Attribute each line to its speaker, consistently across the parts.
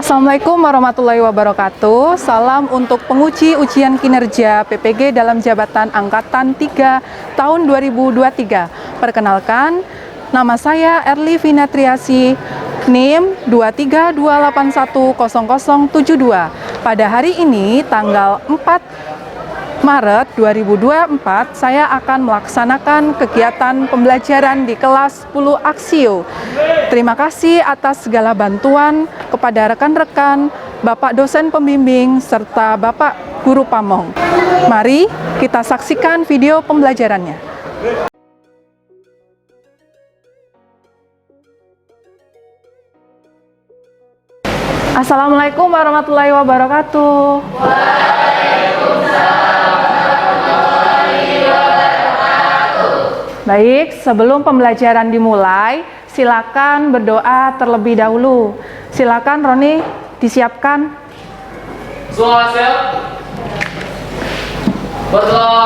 Speaker 1: Assalamualaikum warahmatullahi wabarakatuh. Salam untuk penguji ujian kinerja PPG dalam jabatan Angkatan 3 tahun 2023. Perkenalkan, nama saya Erli Vinatriasi, NIM 232810072. Pada hari ini, tanggal 4 Maret 2024, saya akan melaksanakan kegiatan pembelajaran di kelas 10 Aksio. Terima kasih atas segala bantuan kepada rekan-rekan, Bapak dosen pembimbing, serta Bapak guru pamong. Mari kita saksikan video pembelajarannya. Assalamualaikum warahmatullahi wabarakatuh. Baik, sebelum pembelajaran dimulai, silakan berdoa terlebih dahulu. Silakan Roni, disiapkan.
Speaker 2: Semua siap? Berdoa.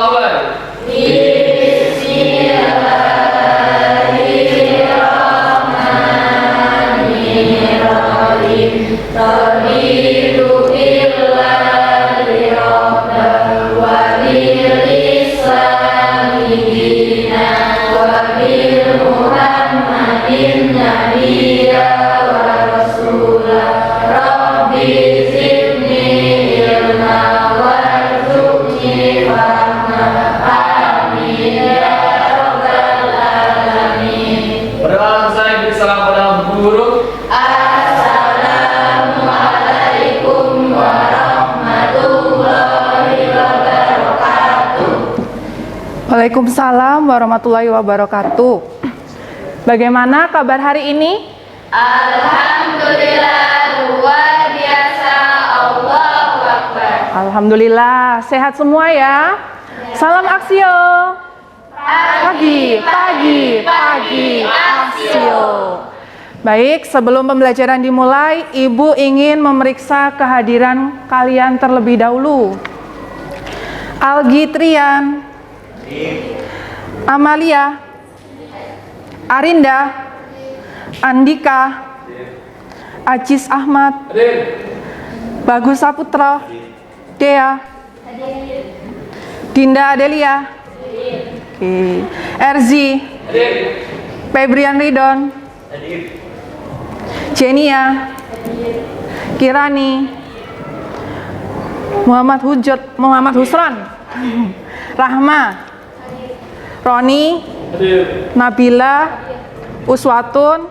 Speaker 1: Waalaikumsalam warahmatullahi wabarakatuh. Bagaimana kabar hari ini?
Speaker 3: Alhamdulillah, luar biasa, Allahu Akbar.
Speaker 1: Alhamdulillah, sehat semua ya? Salam Aksio. Pagi, Aksio. Baik, sebelum pembelajaran dimulai, Ibu ingin memeriksa kehadiran kalian terlebih dahulu. Algi Trian, Amalia, Arinda, Andika, Ajis Ahmad, Bagus Saputra, Dea, Dinda Adelia, Erzi, Febrian Ridon, Jenia, Kirani, Muhammad Husron, Rahma, Roni, Nabila, Uswatun,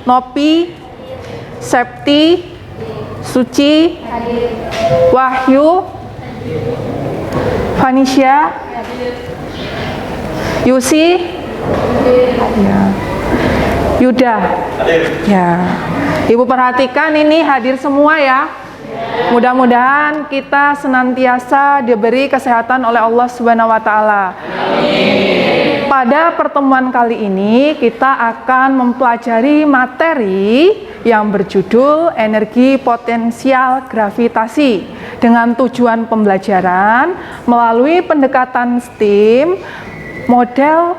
Speaker 1: Nopi, Septi, Suci, Wahyu, Vanisya, Yusi, Yuda. Ya. Ibu perhatikan ini hadir semua ya. Mudah-mudahan kita senantiasa diberi kesehatan oleh Allah Subhanahu wa taala. Pada pertemuan kali ini kita akan mempelajari materi yang berjudul energi potensial gravitasi dengan tujuan pembelajaran melalui pendekatan STEAM, model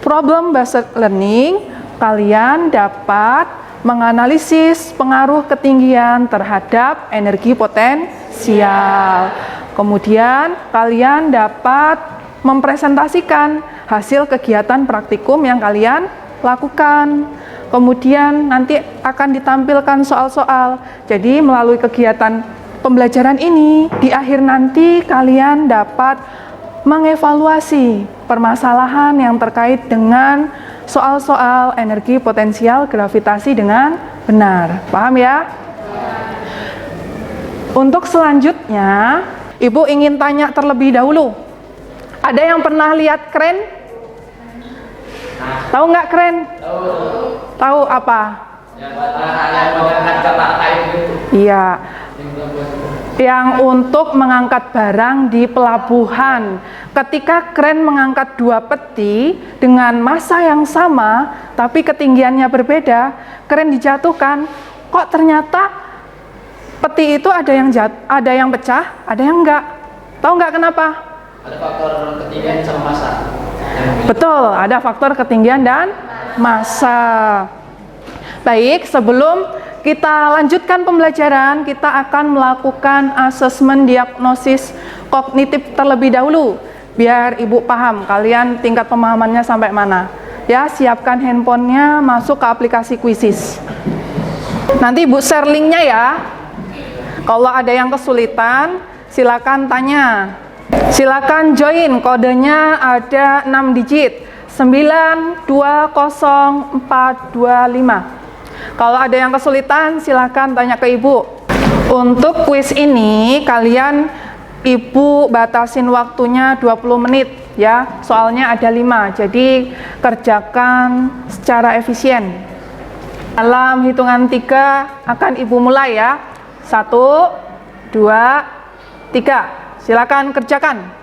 Speaker 1: problem based learning. Kalian dapat menganalisis pengaruh ketinggian terhadap energi potensial. Kemudian kalian dapat mempresentasikan hasil kegiatan praktikum yang kalian lakukan. Kemudian nanti akan ditampilkan soal-soal. Jadi melalui kegiatan pembelajaran ini, di akhir nanti kalian dapat mengevaluasi permasalahan yang terkait dengan soal-soal energi potensial gravitasi dengan benar. Paham ya? Untuk selanjutnya, Ibu ingin tanya terlebih dahulu. Ada yang pernah lihat kren? Tahu nggak kren? Tahu apa? Iya. Yang untuk mengangkat barang di pelabuhan. Ketika kren mengangkat 2 peti dengan massa yang sama, tapi ketinggiannya berbeda, kren dijatuhkan, kok ternyata peti itu ada yang pecah, ada yang enggak. Tahu nggak kenapa?
Speaker 2: Ada faktor ketinggian sama massa.
Speaker 1: Betul, ada faktor ketinggian dan massa. Baik, sebelum kita lanjutkan pembelajaran, kita akan melakukan asesmen diagnosis kognitif terlebih dahulu, biar Ibu paham kalian tingkat pemahamannya sampai mana. Ya, siapkan handphonenya, masuk ke aplikasi Quizzes. Nanti Ibu share linknya ya. Kalau ada yang kesulitan, silakan tanya. Silakan join, kodenya ada 6 digit, 920425. Kalau ada yang kesulitan, silakan tanya ke Ibu. Untuk kuis ini, kalian Ibu batasin waktunya 20 menit ya, soalnya ada 5, jadi kerjakan secara efisien. Dalam hitungan 3 akan Ibu mulai ya. 1, 2, 3. Silakan kerjakan.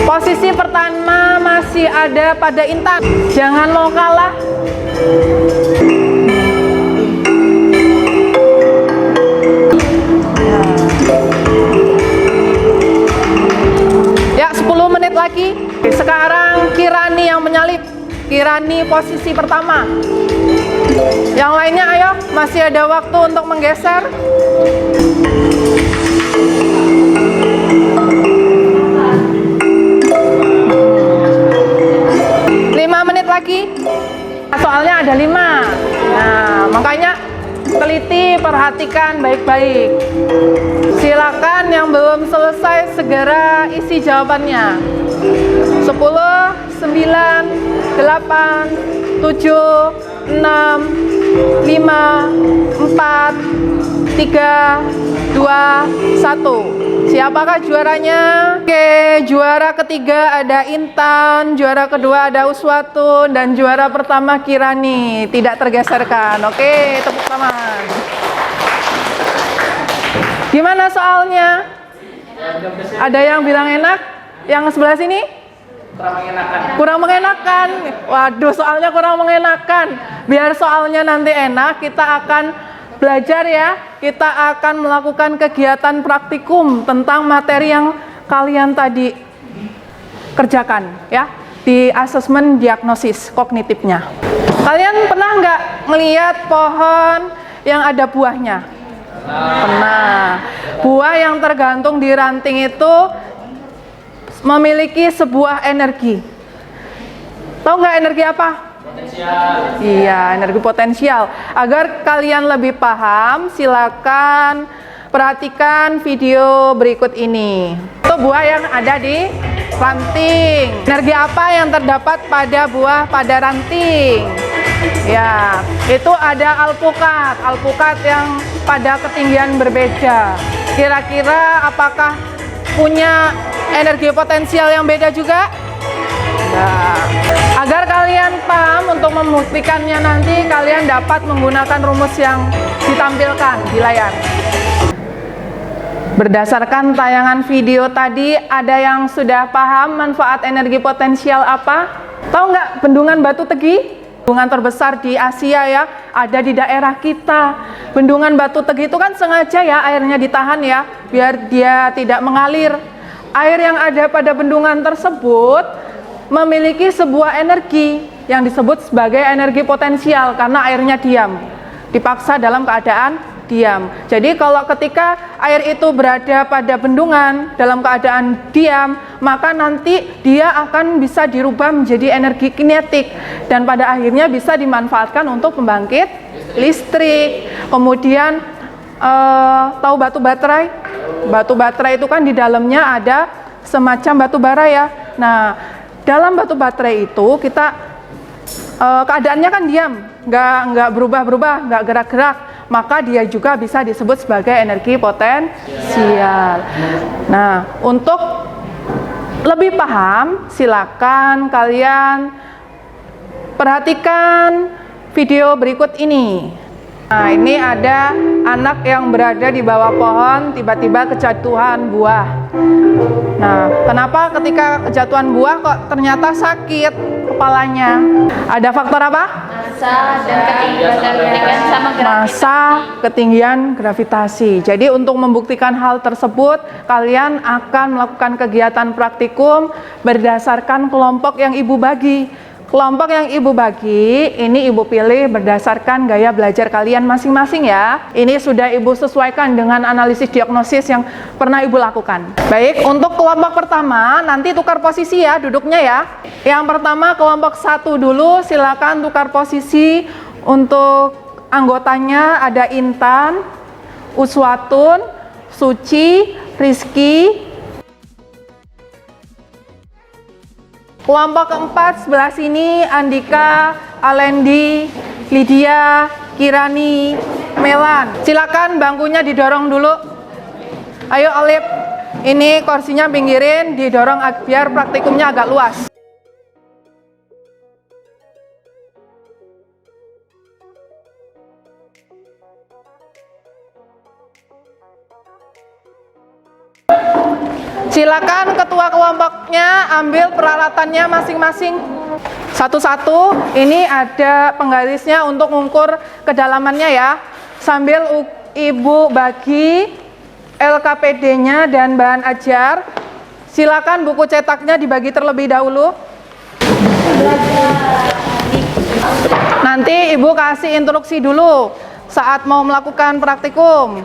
Speaker 1: Posisi pertama masih ada pada Intan. Jangan mau kalah. Ya, 10 menit lagi. Sekarang Kirani yang menyalip. Kirani posisi pertama. Yang lainnya ayo, masih ada waktu untuk menggeser. 5 menit lagi. Soalnya ada 5. Nah, makanya teliti, perhatikan baik-baik. Silakan yang belum selesai segera isi jawabannya. 10, 9, 8, 7, 6, 5, 4, 3, 2, 1. Siapakah juaranya? Oke, juara ketiga ada Intan, juara kedua ada Uswatun, dan juara pertama Kirani. Tidak tergeserkan. Oke, tepuk tangan. Gimana soalnya? Ada yang bilang enak? Yang sebelah sini?
Speaker 2: Kurang mengenakan.
Speaker 1: Kurang mengenakan. Waduh, soalnya kurang mengenakan. Biar soalnya nanti enak, kita akan belajar ya. Kita akan melakukan kegiatan praktikum tentang materi yang kalian tadi kerjakan ya, di asesmen diagnosis kognitifnya. Kalian pernah nggak melihat pohon yang ada buahnya? Pernah. Buah yang tergantung di ranting itu memiliki sebuah energi. Tahu nggak energi apa?
Speaker 2: Potensial.
Speaker 1: Iya, energi potensial. Agar kalian lebih paham, silakan perhatikan video berikut ini. Itu buah yang ada di ranting. Energi apa yang terdapat pada buah pada ranting? Ya, itu ada alpukat. Alpukat yang pada ketinggian berbeda. Kira-kira apakah punya energi potensial yang beda juga? Nah, agar kalian paham, untuk membuktikannya nanti kalian dapat menggunakan rumus yang ditampilkan di layar. Berdasarkan tayangan video tadi, ada yang sudah paham manfaat energi potensial apa? Tahu nggak bendungan Batu Tegi? Bendungan terbesar di Asia ya, ada di daerah kita. Bendungan Batu Tegi itu kan sengaja ya airnya ditahan ya, biar dia tidak mengalir. Air yang ada pada bendungan tersebut memiliki sebuah energi yang disebut sebagai energi potensial karena airnya diam, dipaksa dalam keadaan diam. Jadi kalau ketika air itu berada pada bendungan dalam keadaan diam, maka nanti dia akan bisa dirubah menjadi energi kinetik dan pada akhirnya bisa dimanfaatkan untuk pembangkit listrik. Kemudian tahu batu baterai? Batu baterai itu kan di dalamnya ada semacam batu bara ya. Nah, dalam batu baterai itu kita keadaannya kan diam, nggak berubah-berubah, nggak gerak-gerak, maka dia juga bisa disebut sebagai energi potensial. Nah, untuk lebih paham, silakan kalian perhatikan video berikut ini. Nah, ini ada anak yang berada di bawah pohon, tiba-tiba kejatuhan buah. Nah, kenapa ketika kejatuhan buah kok ternyata sakit? kepalanya. Ada faktor apa?
Speaker 3: Massa dan ketinggian sama gravitasi.
Speaker 1: Massa, ketinggian, gravitasi. Jadi untuk membuktikan hal tersebut, kalian akan melakukan kegiatan praktikum berdasarkan kelompok yang Ibu bagi. Kelompok yang Ibu bagi, ini Ibu pilih berdasarkan gaya belajar kalian masing-masing ya. Ini sudah Ibu sesuaikan dengan analisis diagnosis yang pernah Ibu lakukan. Baik, untuk kelompok pertama, nanti tukar posisi ya duduknya ya. Yang pertama kelompok 1 dulu, silakan tukar posisi. Untuk anggotanya ada Intan, Uswatun, Suci, Rizky. Kelompok keempat sebelah sini Andika, Alendi, Lydia, Kirani, Melan. Silakan bangkunya didorong dulu. Ayo Alip, ini kursinya pinggirin, didorong biar praktikumnya agak luas. Silakan ketua kelompoknya ambil peralatannya masing-masing. Satu-satu, ini ada penggarisnya untuk mengukur kedalamannya ya. Sambil Ibu bagi LKPD-nya dan bahan ajar. Silakan buku cetaknya dibagi terlebih dahulu. Nanti Ibu kasih instruksi dulu saat mau melakukan praktikum.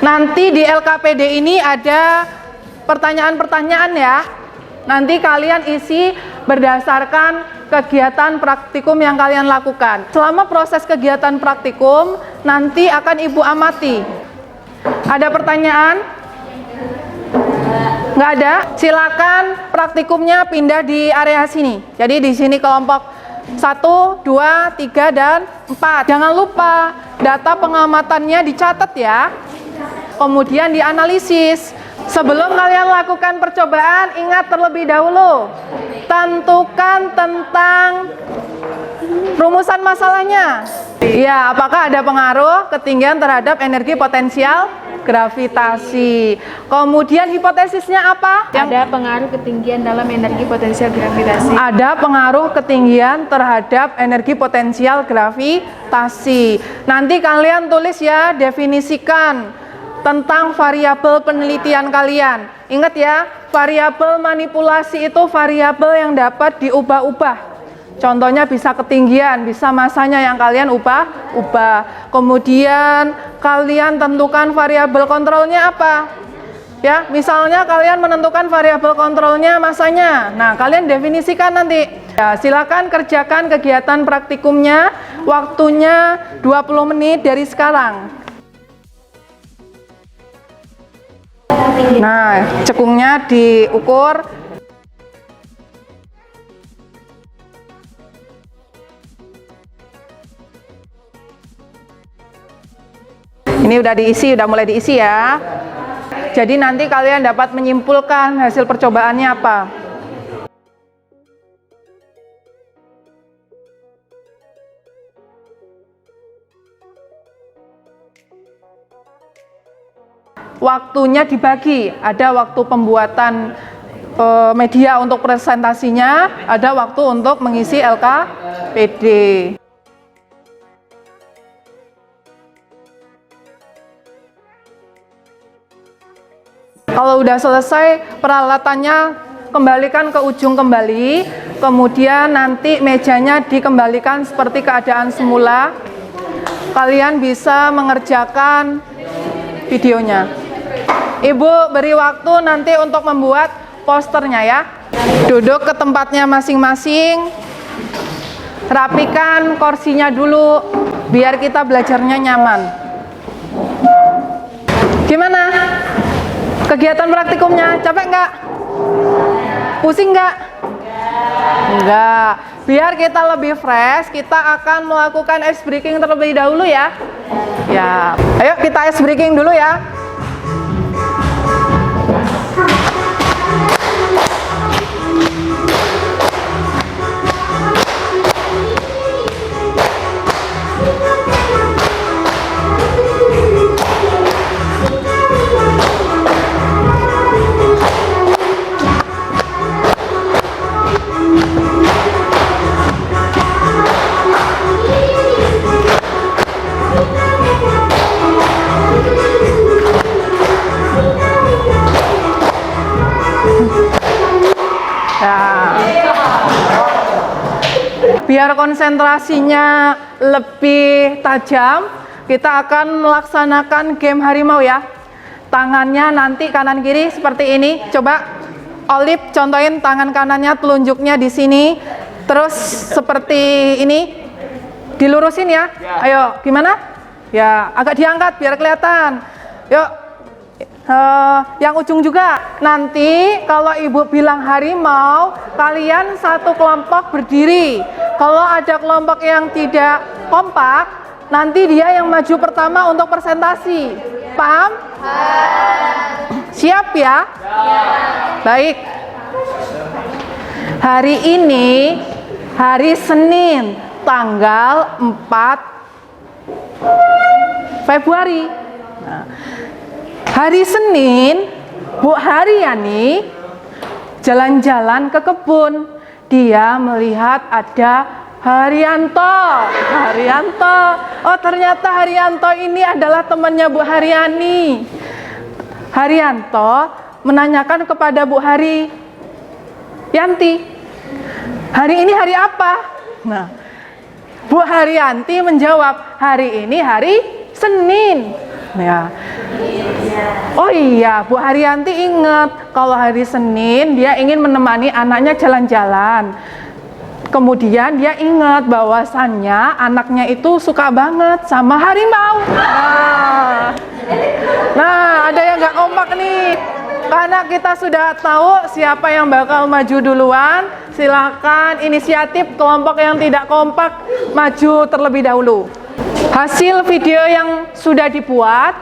Speaker 1: Nanti di LKPD ini ada pertanyaan-pertanyaan ya. Nanti kalian isi berdasarkan kegiatan praktikum yang kalian lakukan. Selama proses kegiatan praktikum, nanti akan Ibu amati. Ada pertanyaan? Nggak ada? Silakan praktikumnya pindah di area sini. Jadi di sini kelompok 1, 2, 3, dan 4. Jangan lupa data pengamatannya dicatat ya. Kemudian dianalisis. Sebelum kalian lakukan percobaan, ingat terlebih dahulu, tentukan tentang rumusan masalahnya. Ya, apakah ada pengaruh ketinggian terhadap energi potensial gravitasi? Kemudian hipotesisnya apa?
Speaker 4: Ada pengaruh ketinggian dalam energi potensial gravitasi.
Speaker 1: Ada pengaruh ketinggian terhadap energi potensial gravitasi. Nanti kalian tulis ya, definisikan tentang variabel penelitian kalian. Ingat ya, variabel manipulasi itu variabel yang dapat diubah-ubah. Contohnya bisa ketinggian, bisa masanya yang kalian ubah. Kemudian kalian tentukan variabel kontrolnya apa? Ya, misalnya kalian menentukan variabel kontrolnya masanya. Nah, kalian definisikan nanti. Ya, silakan kerjakan kegiatan praktikumnya. Waktunya 20 menit dari sekarang. Nah, cekungnya diukur. Ini udah diisi, udah mulai diisi ya. Jadi nanti kalian dapat menyimpulkan hasil percobaannya apa. Waktunya dibagi, ada waktu pembuatan media untuk presentasinya, ada waktu untuk mengisi LKPD. Kalau udah selesai peralatannya, kembalikan ke ujung kembali, kemudian nanti mejanya dikembalikan seperti keadaan semula. Kalian bisa mengerjakan videonya. Ibu beri waktu nanti untuk membuat posternya ya. Duduk ke tempatnya masing-masing. Rapikan kursinya dulu biar kita belajarnya nyaman. Gimana? Kegiatan praktikumnya capek nggak? Pusing nggak? Enggak. Biar kita lebih fresh, kita akan melakukan ice breaking terlebih dahulu ya. Ya, ayo kita ice breaking dulu ya. Ya. Biar konsentrasinya lebih tajam, kita akan melaksanakan game harimau ya. Tangannya nanti kanan kiri seperti ini. Coba Olive contohin tangan kanannya, telunjuknya di sini. Terus seperti ini. Dilurusin ya. Ayo, gimana? Ya, agak diangkat biar kelihatan. Yuk. Yang ujung juga. Nanti kalau ibu bilang harimau, kalian satu kelompok berdiri. Kalau ada kelompok yang tidak kompak, nanti dia yang maju pertama untuk presentasi. Paham? Siap ya? Baik. Hari ini hari Senin, tanggal 4 Februari. Nah, hari Senin, Bu Haryani jalan-jalan ke kebun. Dia melihat ada Haryanto. Oh, ternyata Haryanto ini adalah temannya Bu Haryani. Haryanto menanyakan kepada Bu Haryanti, hari ini hari apa? Nah, Bu Haryanti menjawab, hari ini hari Senin. Ya. Oh iya, Bu Haryanti ingat kalau hari Senin dia ingin menemani anaknya jalan-jalan. Kemudian dia ingat bahwasannya anaknya itu suka banget sama harimau. Nah, ada yang nggak kompak nih. Karena kita sudah tahu siapa yang bakal maju duluan, silakan inisiatif kelompok yang tidak kompak maju terlebih dahulu. Hasil video yang sudah dibuat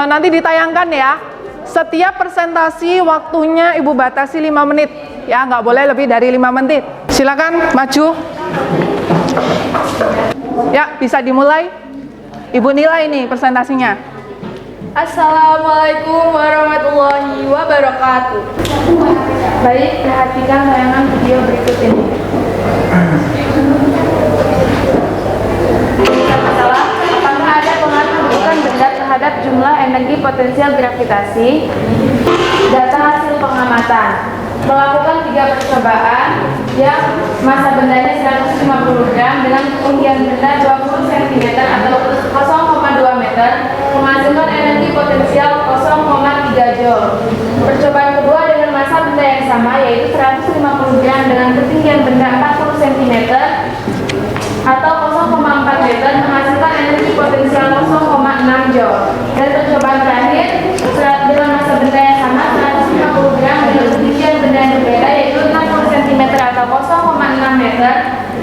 Speaker 1: nanti ditayangkan ya. Setiap presentasi waktunya Ibu batasi 5 menit. Ya, nggak boleh lebih dari 5 menit. Silakan maju. Ya, bisa dimulai. Ibu nilai nih presentasinya.
Speaker 4: Assalamualaikum warahmatullahi wabarakatuh. Baik, perhatikan tayangan video berikut ini. Apakah ada pengaruh kedudukan benda terhadap jumlah energi potensial gravitasi? Data hasil pengamatan. Melakukan 3 percobaan yang masa bendanya 150 gram dengan ketinggian benda 20 cm atau 0,2 meter menghasilkan energi potensial 0,3 joule. Percobaan kedua dengan masa benda yang sama yaitu 150 gram dengan ketinggian benda 40 cm atau 0,4 meter menghasilkan energi potensial 0,6 joule. Dan percobaan terakhir dengan masa benda yang sama 150 gram dengan ketinggian benda yang berbeda yaitu 60 cm atau 0,6 meter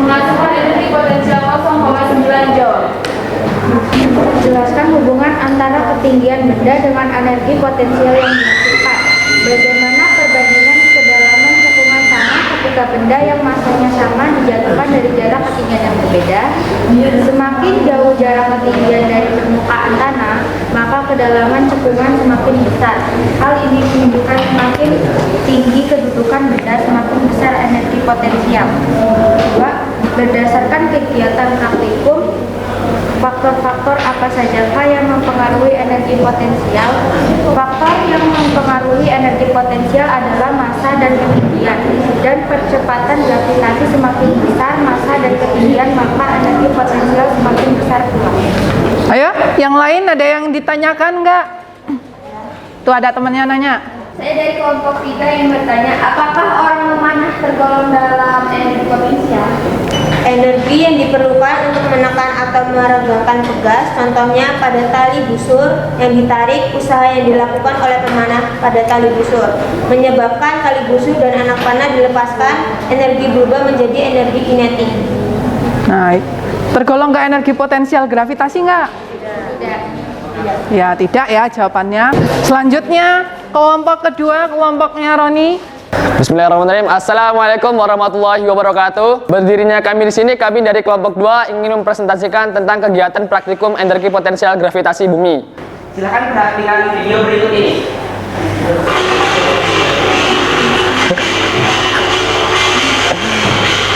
Speaker 4: menghasilkan energi potensial 0,9 joule. Jelaskan hubungan antara ketinggian benda dengan energi potensial yang dihasilkan. Bagaimana perbandingan kedalaman cekungan tanah ketika benda yang masanya sama dijatuhkan dari jarak ketinggian yang berbeda? Semakin jauh jarak ketinggian dari permukaan tanah, maka kedalaman cekungan semakin besar. Hal ini menunjukkan semakin tinggi kedudukan benda, semakin besar energi potensial. 2. Berdasarkan kegiatan praktikum, faktor-faktor apa sajakah yang mempengaruhi energi potensial? Faktor yang mempengaruhi energi potensial adalah massa dan ketinggian, dan percepatan gravitasi semakin besar massa dan ketinggian, maka energi potensial semakin besar pula.
Speaker 1: Ayo, yang lain ada yang ditanyakan nggak? Tuh ada temannya nanya.
Speaker 3: Saya dari kelompok 3 yang bertanya, apakah orang memanah tergolong dalam energi potensial?
Speaker 5: Energi yang diperlukan untuk menekan atau meregangkan pegas, contohnya pada tali busur yang ditarik, usaha yang dilakukan oleh pemanah pada tali busur menyebabkan tali busur dan anak panah dilepaskan, energi berubah menjadi energi kinetik.
Speaker 1: Nah, tergolong ke energi potensial gravitasi nggak?
Speaker 5: Tidak.
Speaker 1: Ya, tidak ya jawabannya. Selanjutnya, kelompok kedua, kelompoknya Roni.
Speaker 2: Bismillahirrahmanirrahim. Assalamualaikum warahmatullahi wabarakatuh. Berdirinya kami di sini, kami dari kelompok 2 ingin mempresentasikan tentang kegiatan praktikum energi potensial gravitasi bumi.
Speaker 6: Silakan perhatikan video berikut ini.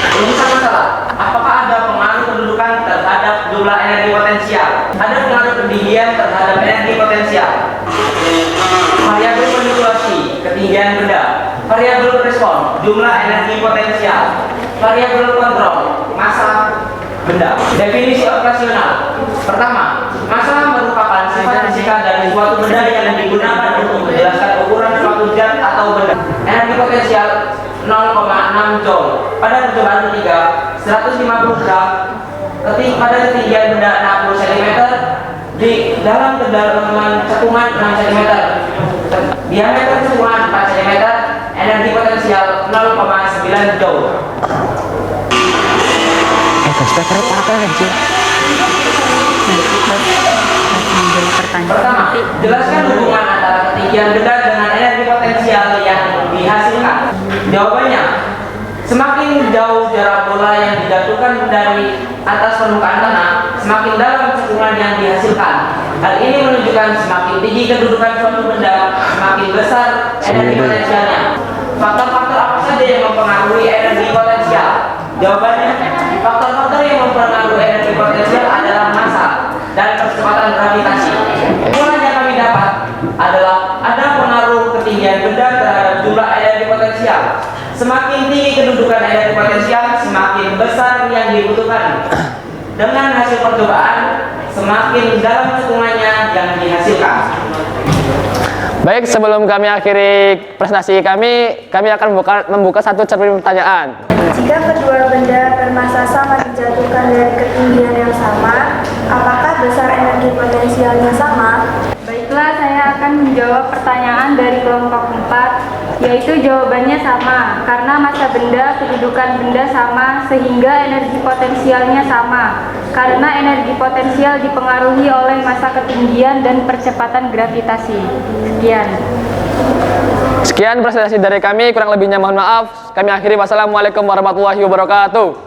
Speaker 6: Rujukan masalah. Apakah ada pengaruh kedudukan terhadap jumlah energi potensial? Ada pengaruh ketinggian terhadap energi potensial? jumlah energi potensial. Variabel kontrol, massa benda. Definisi operasional. Pertama, massa merupakan sifat fisika dari suatu benda yang digunakan untuk menjelaskan ukuran suatu zat atau benda. Energi potensial 0,6 joule. Pada percobaan ketiga, 150 gram pada ketinggian benda 60 cm di dalam kedalaman cekungan 6 cm, diameter cekungan 4 cm, energi potensial 0,9 joule. Pertama, jelaskan hubungan antara ketinggian benda dengan energi potensial yang dihasilkan. Jawabannya, semakin jauh jarak bola yang dijatuhkan dari atas permukaan tanah, semakin dalam cekungan yang dihasilkan. Hal ini menunjukkan semakin tinggi kedudukan suatu benda, semakin besar energi potensialnya. Faktor-faktor apa saja yang mempengaruhi energi potensial? Jawabannya, faktor-faktor yang mempengaruhi energi potensial adalah massa dan percepatan gravitasi. Kesimpulan yang kami dapat adalah ada pengaruh ketinggian benda terhadap jumlah energi potensial. Semakin tinggi kedudukan energi potensial, semakin besar yang dibutuhkan. Dengan hasil percobaan, semakin dalam cekungannya yang dihasilkan.
Speaker 2: Baik, sebelum kami akhiri presentasi kami akan membuka satu cermin pertanyaan.
Speaker 7: Jika kedua benda bermassa sama dijatuhkan dari ketinggian yang sama, apakah besar energi potensialnya sama?
Speaker 4: Baiklah, saya akan menjawab pertanyaan dari kelompok 4, yaitu jawabannya sama, karena massa benda, kedudukan benda sama, sehingga energi potensialnya sama, karena energi potensial dipengaruhi oleh massa ketinggian dan percepatan gravitasi.
Speaker 2: Sekian presentasi dari kami, kurang lebihnya mohon maaf. Kami akhiri, wassalamualaikum warahmatullahi wabarakatuh.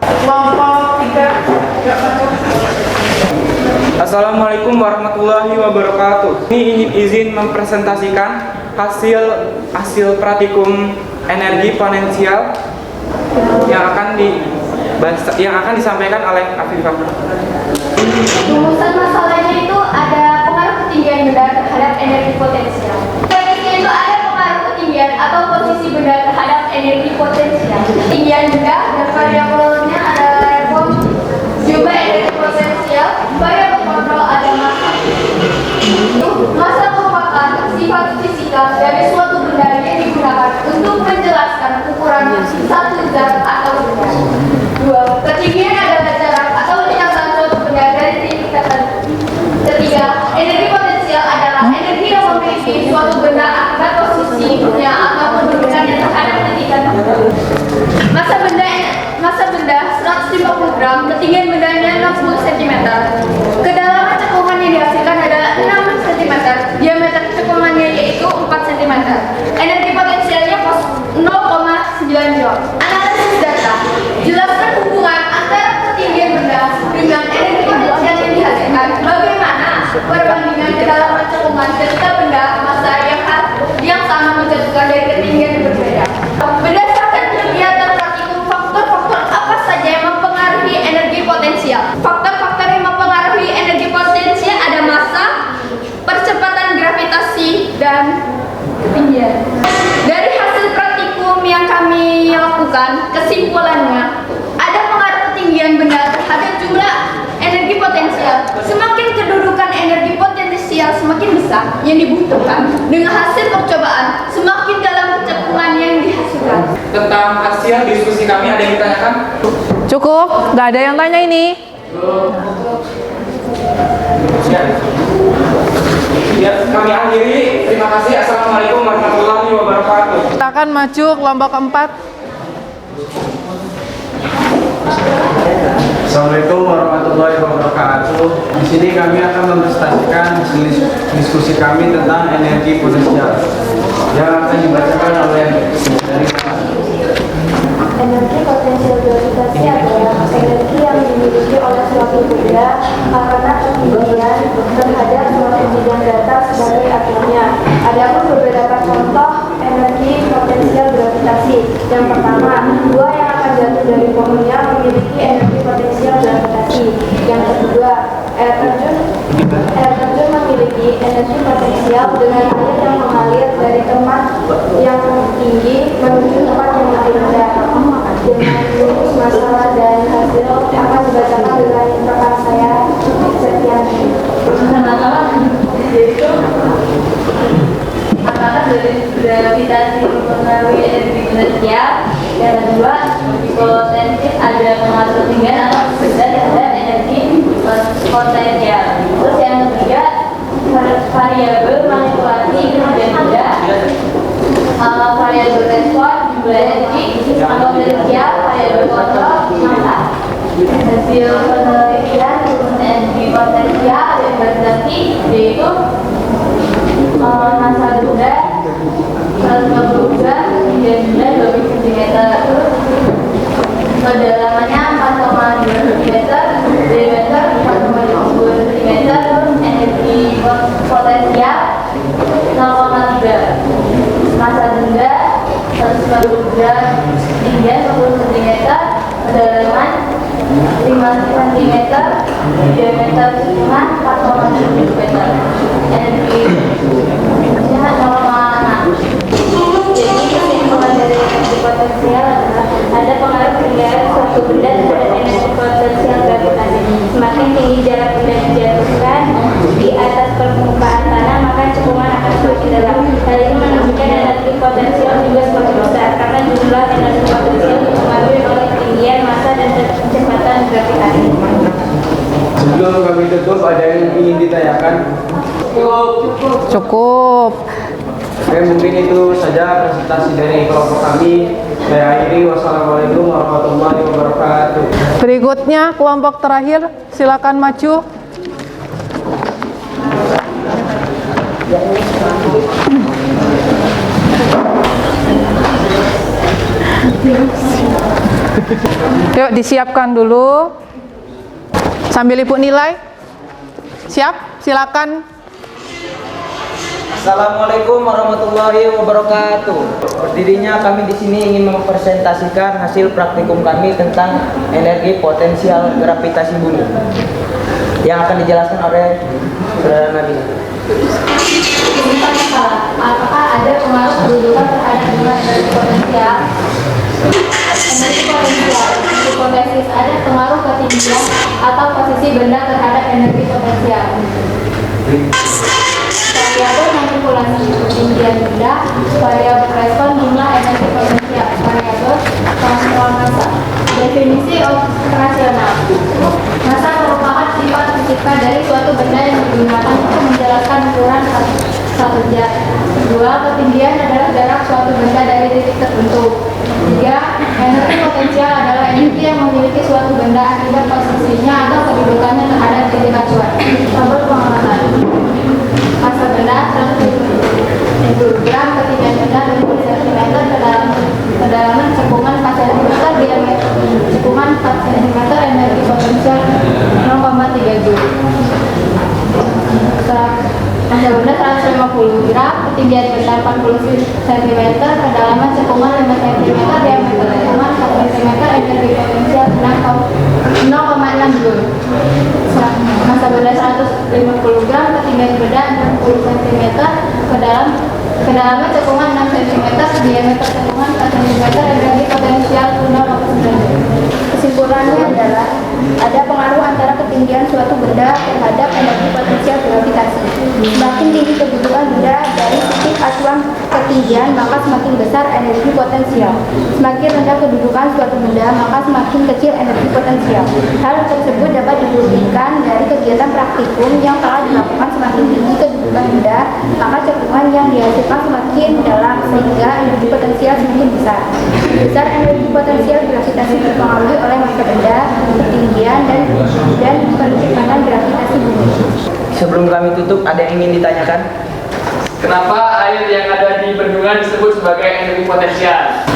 Speaker 8: Assalamualaikum warahmatullahi wabarakatuh. Ini izin mempresentasikan hasil praktikum energi potensial yang akan disampaikan oleh Afifah.
Speaker 3: Rumusan masalahnya itu ada pengaruh ketinggian benda terhadap energi potensial. Teknisnya itu ada pengaruh ketinggian atau posisi benda terhadap energi potensial. Ketinggian benda dan variabelnya adalah level jumlah energi potensial. Variabel kontrol ada massa. Massa merupakan sifat fisika dari suatu benda yang digunakan untuk menjelaskan ukuran satu zat atau benda. 2. Ketinggian adalah jarak atau lintasan suatu benda dari titik tertentu. 3. Energi potensial adalah energi yang memiliki suatu benda akibat posisinya atau kedudukannya terhadap titik tertentu. Massa benda 150 gram, ketinggian bendanya 60 cm. Kedalaman cekungan yang dihasilkan adalah 6 cm. Diameter cekungannya yaitu 4 cm. Energi potensialnya 0,9 joule. Analisis data. Jelaskan hubungan antara ketinggian benda dengan energi potensial yang dihasilkan. Bagaimana perbandingan kedalaman cekungan ketika benda massa yang sama menjatuhkan dari ketinggian yang berbeda. Berdasarkan kegiatan praktikum, faktor-faktor apa saja yang mempengaruhi energi potensial? Faktor-faktor yang mempengaruhi energi potensial ada massa, percepatan gravitasi, dan ketinggian. Dari hasil praktikum yang kami lakukan, kesimpulannya ada pengaruh ketinggian benda terhadap jumlah energi potensial. Semakin kedudukan energi potensial semakin besar yang dibutuhkan. Dengan hasil percobaan, semakin dalam cekungan yang dihasilkan.
Speaker 8: Tentang hasil diskusi kami ada yang ditanyakan?
Speaker 1: Cukup, nggak ada yang tanya ini.
Speaker 8: Ya, kami akhiri. Terima kasih. Assalamualaikum warahmatullahi wabarakatuh.
Speaker 1: Kita akan maju kelompok keempat.
Speaker 9: Assalamualaikum warahmatullahi wabarakatuh. Di sini kami akan mempresentasikan diskusi kami tentang energi potensial yang akan dibacakan oleh dari
Speaker 7: Energi potensial gravitasi adalah energi yang dimiliki oleh suatu benda karena ketinggian terhadap suatu bidang data sebagai atomnya. Adapun beberapa contoh energi potensial gravitasi. Yang pertama, buah yang akan jatuh dari pohonnya memiliki energi potensial gravitasi. Yang kedua, air terjun memiliki energi potensial dengan air yang mengalir dari tempat yang tinggi menuju tempat yang lebih rendah.
Speaker 3: gravitasi mempengaruhi energi potensial. Yang kedua, hipotesis ada pengaruh ketinggian atau benda terhadap energi potensial. Terus yang ketiga, variabel manipulasi benda, variabel respon jumlah energi atau potensial, variabel kontrol massa. Hasil penelitian energi potensial dan gravitasi yaitu massa benda 150 gram, ketinggian benda 20 cm, kedalamannya 4,2 cm, diameter 4,52 cm, energi potensial 0,3, massa benda 150 gram, ketinggian 10 cm, kedalaman 5 cm, diameter setengah 4,7 cm, energi potensial 0,6. Jadi kesimpulan dari energi potensial adalah ada pengaruh ketinggian suatu benda terhadap energi potensial gravitasi. Semakin tinggi jarak benda dijatuhkan di atas permukaan tanah, maka cekungan akan semakin dalam. Hal ini menunjukkan energi potensial juga semakin besar karena jumlah energi potensial dipengaruhi oleh ketinggian, massa, dan kecepatan gravitasi.
Speaker 9: Sebelum kami tutup, ada yang ingin ditanyakan?
Speaker 1: Cukup.
Speaker 9: Oke, mungkin itu saja presentasi dari kelompok kami. Saya akhiri. Wassalamualaikum warahmatullahi wabarakatuh.
Speaker 1: Berikutnya kelompok terakhir, silakan maju. Yuk disiapkan dulu. Sambil Ibu nilai. Siap? Silakan.
Speaker 6: Assalamualaikum warahmatullahi wabarakatuh. Berdirinya kami di sini ingin mempresentasikan hasil praktikum kami tentang energi potensial gravitasi bumi yang akan dijelaskan oleh Saudara Nabi.
Speaker 3: Apakah ada pengaruh kedudukan terhadap jumlah energi potensial? Energi potensial, hipotesis ada pengaruh ketinggian atau posisi benda terhadap energi potensial. Variabel manipulasi ketinggian benda, variabel respon jumlah energi potensial, variabel kontrol massa. Definisi operasional. Massa merupakan sifat fisika dari suatu benda yang digunakan untuk menjelaskan ukuran satu zat. 2. Ketinggian adalah jarak suatu benda dari titik tertentu. 3. Energi potensial adalah energi yang memiliki suatu benda akibat posisinya atau kedudukannya terhadap titik acuan. Tabel pengamatan. Massa benda 150 gram, ketinggian benda 20 cm, kedalaman cekungan 4 cm, diameter cekungan 4 cm, energi potensial 0,3 Joule. Massa benda 150 gram, ketinggian benda 40 cm, kedalaman cekungan 5 cm, diameter cekungan 4 cm, energi potensial 0,6 Joule. Massa benda 150 gram, ketinggian benda 60 cm, kedalaman cekungan 6 cm, diameter cekungan 4 cm, energi potensial 0,9 Joule. Kesimpulannya adalah ada pengaruh antara ketinggian suatu benda terhadap energi potensial gravitasi. Semakin tinggi kedudukan benda dari titik acuan ketinggian, maka semakin besar energi potensial. Semakin rendah kedudukan suatu benda, maka semakin kecil energi potensial. Hal tersebut dapat dibuktikan dari kegiatan praktikum yang telah dilakukan. Semakin tinggi kedudukan benda, maka cekungan yang dihasilkan semakin dalam, sehingga energi potensial semakin besar. Besar energi potensial gravitasi dipengaruhi oleh massa benda, ketinggian, dan kecepatan gravitasi bumi.
Speaker 6: Sebelum kami tutup, ada yang ingin ditanyakan?
Speaker 2: Kenapa air yang ada di bendungan disebut sebagai energi potensial?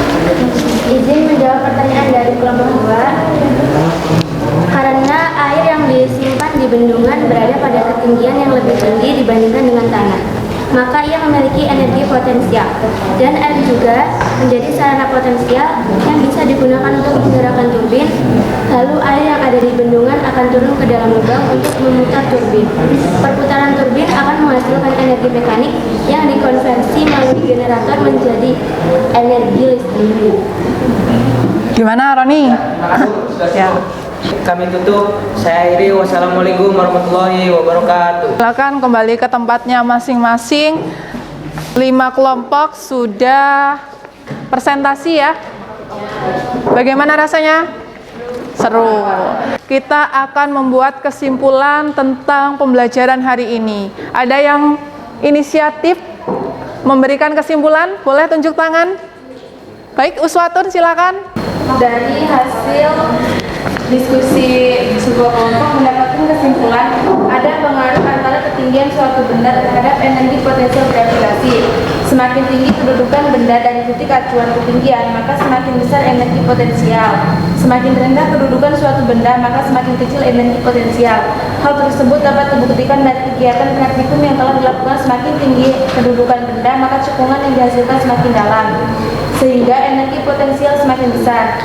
Speaker 7: Izin menjawab pertanyaan dari kelompok 2. Karena air yang disimpan di bendungan berada pada ketinggian yang lebih tinggi dibandingkan dengan tanah, maka ia memiliki energi potensial. Dan air juga menjadi sarana potensial yang bisa digunakan untuk menggerakkan turbin. Lalu air yang ada di bendungan akan turun ke dalam lubang untuk memutar turbin. Perputaran turbin akan menghasilkan energi mekanik yang dikonversi melalui generator menjadi energi listrik.
Speaker 1: Gimana Roni? Ya.
Speaker 6: Kami tutup. Saya akhiri. Wassalamualaikum warahmatullahi wabarakatuh.
Speaker 1: Silakan kembali ke tempatnya masing-masing. 5 kelompok sudah presentasi ya. Bagaimana rasanya? Seru. Kita akan membuat kesimpulan tentang pembelajaran hari ini. Ada yang inisiatif memberikan kesimpulan? Boleh tunjuk tangan? Baik, Uswatun silakan.
Speaker 4: Dari hasil diskusi sebuah kelompok mendapatkan kesimpulan ada pengaruh antara ketinggian suatu benda terhadap energi potensial gravitasi. Semakin tinggi kedudukan benda dari titik acuan ketinggian, maka semakin besar energi potensial. Semakin rendah kedudukan suatu benda, maka semakin kecil energi potensial. Hal tersebut dapat dibuktikan dari kegiatan praktikum yang telah dilakukan. Semakin tinggi kedudukan benda, maka cekungan yang dihasilkan semakin dalam, sehingga energi potensial semakin besar.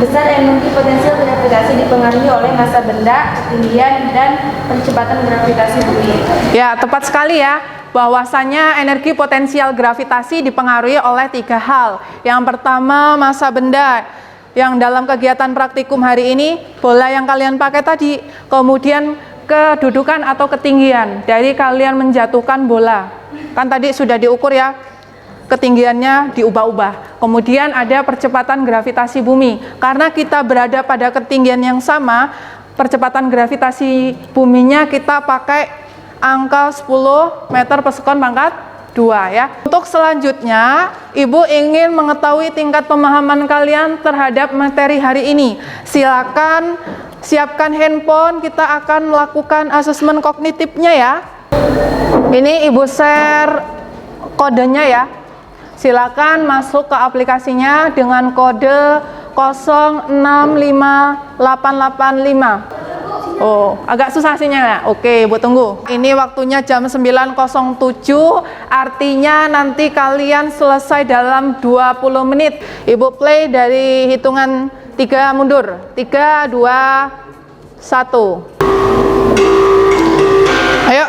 Speaker 4: Besar energi potensial gravitasi dipengaruhi oleh massa benda, ketinggian, dan percepatan gravitasi bumi.
Speaker 1: Ya, tepat sekali ya. Bahwasanya energi potensial gravitasi dipengaruhi oleh 3 hal. Yang pertama, massa benda. Yang dalam kegiatan praktikum hari ini, bola yang kalian pakai tadi. Kemudian kedudukan atau ketinggian dari kalian menjatuhkan bola. Kan tadi sudah diukur ya, ketinggiannya diubah-ubah. Kemudian ada percepatan gravitasi bumi. Karena kita berada pada ketinggian yang sama, percepatan gravitasi buminya kita pakai angka 10 meter per sekon pangkat 2 ya. Untuk selanjutnya, Ibu ingin mengetahui tingkat pemahaman kalian terhadap materi hari ini. Silakan siapkan handphone, kita akan melakukan asesmen kognitifnya ya. Ini Ibu share kodenya ya. Silakan masuk ke aplikasinya dengan kode 065885. Oh, agak susah sinyalnya. Oke, Ibu tunggu. Ini waktunya jam 9.07, artinya nanti kalian selesai dalam 20 menit. Ibu play dari hitungan 3 mundur. 3, 2, 1. Ayo.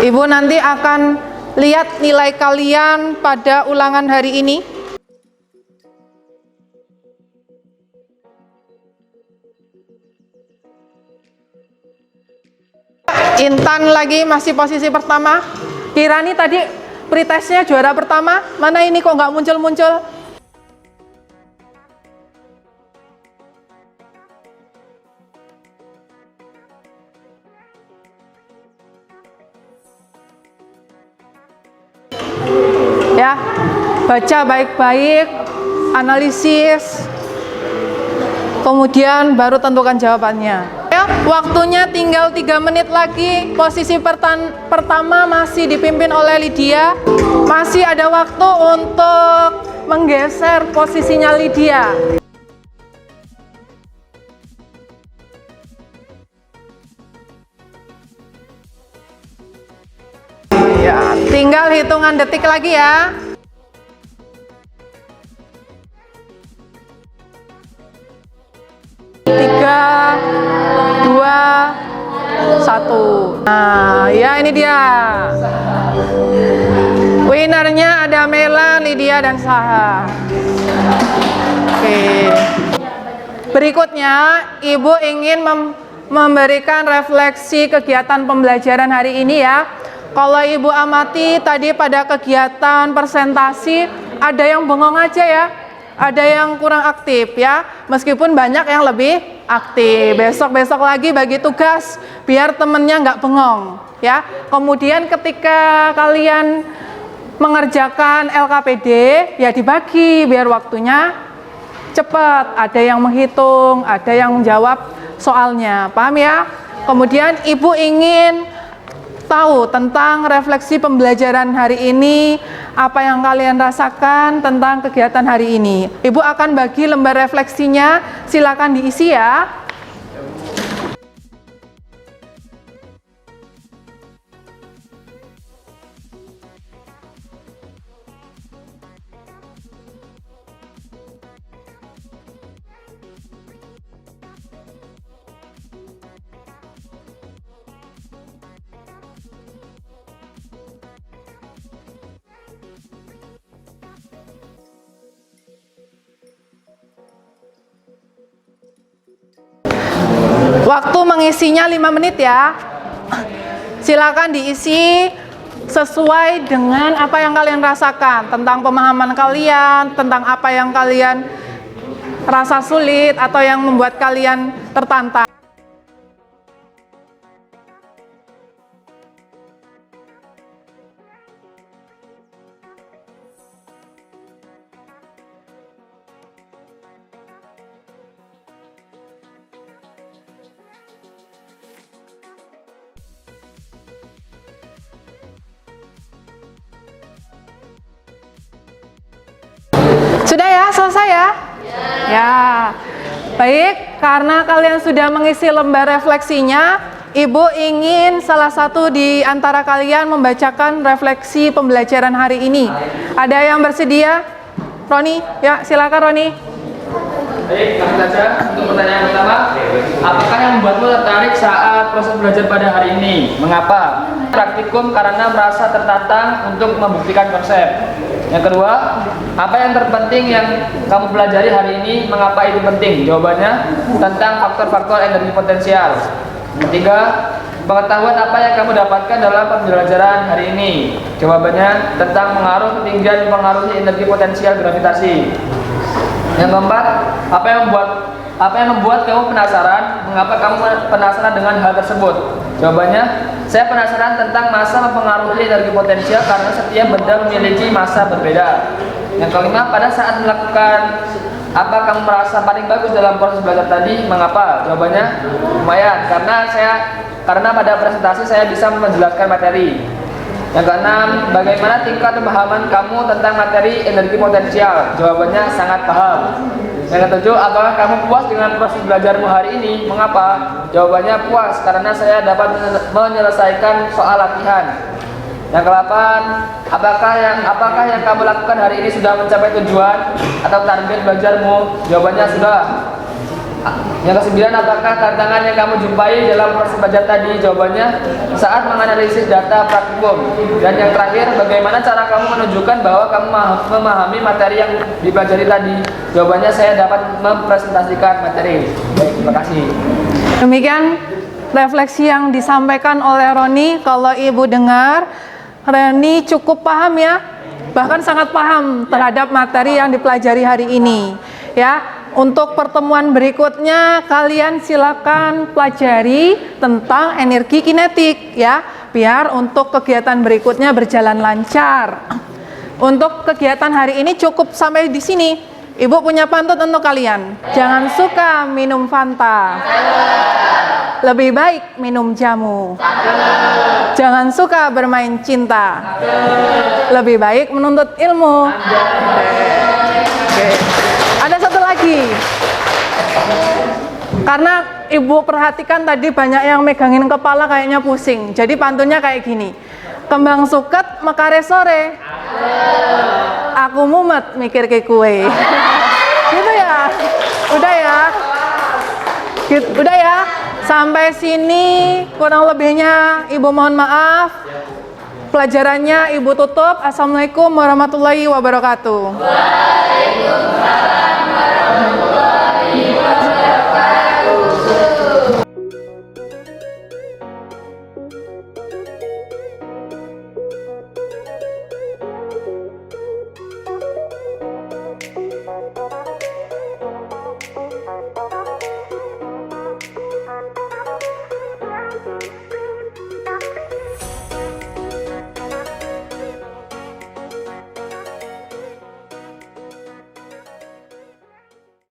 Speaker 1: Ibu nanti akan lihat nilai kalian pada ulangan hari ini. Intan lagi masih posisi pertama. Kirani tadi pretestnya juara pertama. Mana ini kok nggak muncul-muncul? Ya, baca baik-baik, analisis, kemudian baru tentukan jawabannya. Ya, waktunya tinggal 3 menit lagi. Posisi pertama masih dipimpin oleh Lydia. Masih ada waktu untuk menggeser posisinya Lydia. Ya, tinggal hitungan detik lagi ya. Tiga, 2, 1. Nah, ya ini dia. Winernya ada Mela, Lydia, dan Saha. Oke. Berikutnya, Ibu ingin memberikan refleksi kegiatan pembelajaran hari ini ya. Kalau Ibu amati tadi pada kegiatan presentasi, ada yang bengong aja ya. Ada yang kurang aktif ya, meskipun banyak yang lebih aktif. Besok-besok lagi bagi tugas biar temennya nggak bengong ya. Kemudian ketika kalian mengerjakan LKPD ya dibagi biar waktunya cepat. Ada yang menghitung, ada yang menjawab soalnya, paham ya? Kemudian Ibu ingin tahu tentang refleksi pembelajaran hari ini, apa yang kalian rasakan tentang kegiatan hari ini. Ibu akan bagi lembar refleksinya, silakan diisi ya. Waktu mengisinya 5 menit ya. Silakan diisi sesuai dengan apa yang kalian rasakan, tentang pemahaman kalian, tentang apa yang kalian rasa sulit atau yang membuat kalian tertantang. Sudah ya, selesai ya? Ya. Baik, karena kalian sudah mengisi lembar refleksinya, Ibu ingin salah satu di antara kalian membacakan refleksi pembelajaran hari ini. Ada yang bersedia? Roni, ya silakan Roni.
Speaker 2: Baik, langsung saja untuk pertanyaan pertama. Apakah yang membuatmu tertarik saat proses belajar pada hari ini? Mengapa? Praktikum karena merasa tertantang untuk membuktikan konsep. Yang kedua, apa yang terpenting yang kamu pelajari hari ini? Mengapa itu penting? Jawabannya tentang faktor-faktor energi potensial. Ketiga, pengetahuan apa yang kamu dapatkan dalam pembelajaran hari ini? Jawabannya tentang pengaruh ketinggian mempengaruhi energi potensial gravitasi. Yang keempat, apa yang membuat kamu penasaran? Mengapa kamu penasaran dengan hal tersebut? Jawabannya, saya penasaran tentang massa mempengaruhi energi potensial karena setiap benda memiliki massa berbeda. Yang kelima, pada saat melakukan apa kamu merasa paling bagus dalam proses belajar tadi? Mengapa? Jawabannya, lumayan, karena pada presentasi saya bisa menjelaskan materi. Yang keenam, bagaimana tingkat pemahaman kamu tentang materi energi potensial? Jawabannya sangat paham. Yang ketujuh, apakah kamu puas dengan proses belajarmu hari ini? Mengapa? Jawabannya puas, karena saya dapat menyelesaikan soal latihan. Yang ke-8, apakah yang kamu lakukan hari ini sudah mencapai tujuan atau target belajarmu? Jawabannya sudah. Yang ke-9, apakah tantangan yang kamu jumpai dalam proses belajar tadi? Jawabannya saat menganalisis data praktikum. Dan yang terakhir, bagaimana cara kamu menunjukkan bahwa kamu memahami materi yang dipelajari tadi? Jawabannya saya dapat mempresentasikan materi. Baik, terima kasih.
Speaker 1: Demikian refleksi yang disampaikan oleh Roni. Kalau Ibu dengar, Roni cukup paham ya, bahkan sangat paham terhadap materi yang dipelajari hari ini. Ya. Untuk pertemuan berikutnya kalian silakan pelajari tentang energi kinetik ya, biar untuk kegiatan berikutnya berjalan lancar. Untuk kegiatan hari ini cukup sampai di sini. Ibu punya pantun untuk kalian. Jangan suka minum Fanta. Lebih baik minum jamu. Jangan suka bermain cinta. Lebih baik menuntut ilmu. Oke. Ada satu lagi. Karena Ibu perhatikan tadi banyak yang megangin kepala kayaknya pusing. Jadi pantunnya kayak gini. Kembang suket mekare sore. Aku mumet mikir ke kue. Gitu ya. Udah ya. Udah ya. Sampai sini kurang lebihnya Ibu mohon maaf. Pelajarannya Ibu tutup. Assalamualaikum warahmatullahi wabarakatuh. Waalaikumsalam warahmatullahi wabarakatuh.